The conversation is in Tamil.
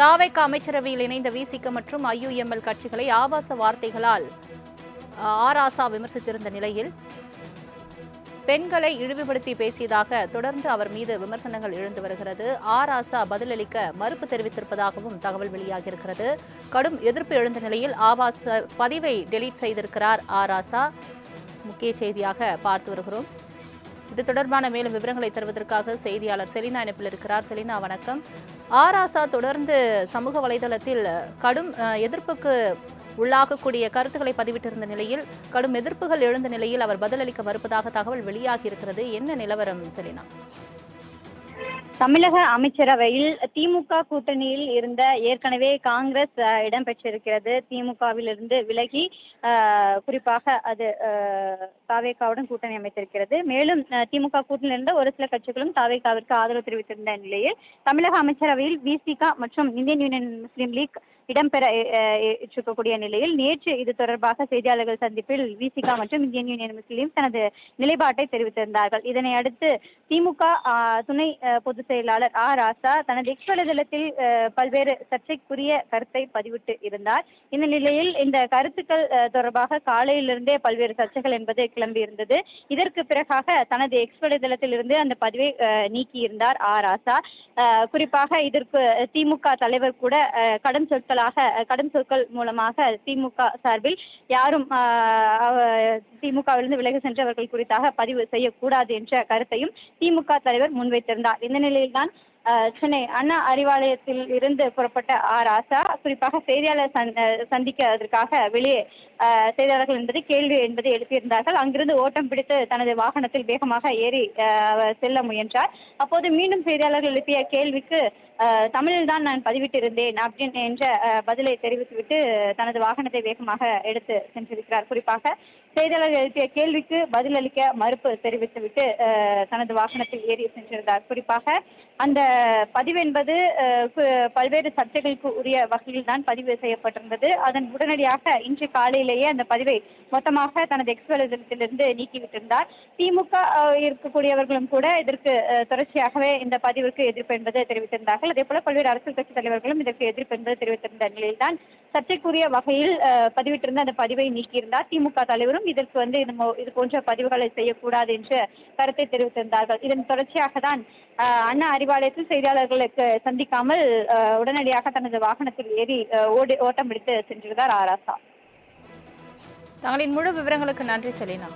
தாவேகா அமைச்சரவையில் இணைந்த விசிக மற்றும் ஐயுஎம்எல் கட்சிகளை ஆபாச வார்த்தைகளால் ஆராசா விமர்சித்திருந்த நிலையில் பெண்களை இழிவுபடுத்தி பேசியதாக தொடர்ந்து அவர் மீது விமர்சனங்கள் எழுந்து வருகிறது. ஆராசா பதிலளிக்க மறுப்பு தெரிவித்திருப்பதாகவும் தகவல் வெளியாகியிருக்கிறது. கடும் எதிர்ப்பு எழுந்த நிலையில் ஆபாச பதிவை டெலீட் செய்திருக்கிறார் ஆராசா. முக்கிய செய்தியாக பார்த்து வருகிறோம். இது தொடர்பான மேலும் விவரங்களை தருவதற்காக செய்தியாளர் செலினா இணைப்பில் இருக்கிறார். செலினா, வணக்கம். ஆராசா தொடர்ந்து சமூக வலைதளத்தில் கடும் எதிர்ப்புக்கு உள்ளாகக்கூடிய கருத்துக்களை பதிவிட்டிருந்த நிலையில் கடும் எதிர்ப்புகள் எழுந்த நிலையில் அவர் பதிலளிக்க மறுப்பதாக தகவல் வெளியாகி இருக்கிறது. என்ன நிலவரம் செலினா? தமிழக அமைச்சரவையில் திமுக கூட்டணியில் இருந்த ஏற்கனவே காங்கிரஸ் இடம்பெற்றிருக்கிறது. திமுகவிலிருந்து விலகி குறிப்பாக அது தாவேகாவுடன் கூட்டணி அமைத்திருக்கிறது. மேலும் திமுக கூட்டணியில் இருந்த ஒரு சில கட்சிகளும் தாவேகாவிற்கு ஆதரவு தெரிவித்திருந்த நிலையில் தமிழக அமைச்சரவையில் விசிக மற்றும் இந்தியன் யூனியன் முஸ்லீம் லீக் இடம்பெற இருக்கக்கூடிய நிலையில் நேற்று இது தொடர்பாக செய்தியாளர்கள் சந்திப்பில் விசிக மற்றும் இந்தியன் யூனியன் முஸ்லீம் தனது நிலைப்பாட்டை தெரிவித்திருந்தார்கள். இதனை அடுத்து திமுக துணை பொதுச் செயலாளர் ராசா தனது எக்ஸ் வலைதளத்தில் பல்வேறு சர்ச்சைக்குரிய கருத்தை பதிவிட்டு இருந்தார். இந்த நிலையில் இந்த கருத்துக்கள் தொடர்பாக காலையிலிருந்தே பல்வேறு சர்ச்சைகள் என்பது கிளம்பியிருந்தது. இதற்கு பிறகாக தனது எக்ஸ் வலைதளத்தில் இருந்து அந்த பதிவை நீக்கியிருந்தார் ராசா. குறிப்பாக இதற்கு திமுக தலைவர் கூட கடும் சொற்கள் மூலமாக திமுக சார்பில் யாரும் திமுகவிலிருந்து விலகி சென்றவர்கள் குறித்தாக பதிவு செய்யக்கூடாது என்ற கருத்தையும் திமுக தலைவர் முன்வைத்திருந்தார். இந்த நிலையில்தான் சென்னை அண்ணா அறிவாலயத்தில் இருந்து புறப்பட்ட ராசா குறிப்பாக செய்தியாளர் சந்திக்கிறதற்காக வெளியே செய்தியாளர்கள் என்பது கேள்வி என்பதை எழுப்பியிருந்தார்கள். அங்கிருந்து ஓட்டம் பிடித்து தனது வாகனத்தில் வேகமாக ஏறி செல்ல முயன்றார். அப்போது மீண்டும் செய்தியாளர்கள் எழுப்பிய கேள்விக்கு தமிழில் தான் நான் பதிவிட்டிருந்தேன் அப்படின்னு என்ற பதிலை தெரிவித்துவிட்டு தனது வாகனத்தை வேகமாக எடுத்து சென்றிருக்கிறார். குறிப்பாக செய்தியாளர்கள் எழுப்பிய கேள்விக்கு பதிலளிக்க மறுப்பு தெரிவித்துவிட்டு தனது வாகனத்தில் ஏறி சென்றிருந்தார். குறிப்பாக அந்த பதிவு என்பது பல்வேறு சர்ச்சைகளுக்கு உரிய வகையில் தான் பதிவு செய்யப்பட்டிருந்தது. அதன் உடனடியாக இன்று காலையிலேயே அந்த பதிவை மொத்தமாக தனது எக்ஸ் வலைதளத்திலிருந்து நீக்கிவிட்டிருந்தார். திமுக இருக்கக்கூடியவர்களும் கூட இதற்கு தொடர்ச்சியாகவே இந்த பதிவிற்கு எதிர்ப்பு என்பது தெரிவித்திருந்தார்கள். அதே போல பல்வேறு அரசியல் கட்சி தலைவர்களும் இதற்கு எதிர்ப்பு என்பது தெரிவித்திருந்த நிலையில்தான் சர்ச்சைக்குரிய வகையில் பதிவிட்டிருந்த அந்த பதிவை நீக்கியிருந்தார். திமுக தலைவரும் இதற்கு இது போன்ற பதிவுகளை செய்யக்கூடாது என்று கருத்தை தெரிவித்திருந்தார்கள். இதன் தொடர்ச்சியாக தான் அண்ணா அறிவாலயத்தில் செய்தியாளர்களுக்கு சந்திக்காமல் உடனடியாக தனது வாகனத்தில் ஏறி ஓட்டம் பிடித்து சென்றிருந்தார் ராசா. தங்களின் முழு விவரங்களுக்கு நன்றி செலினா.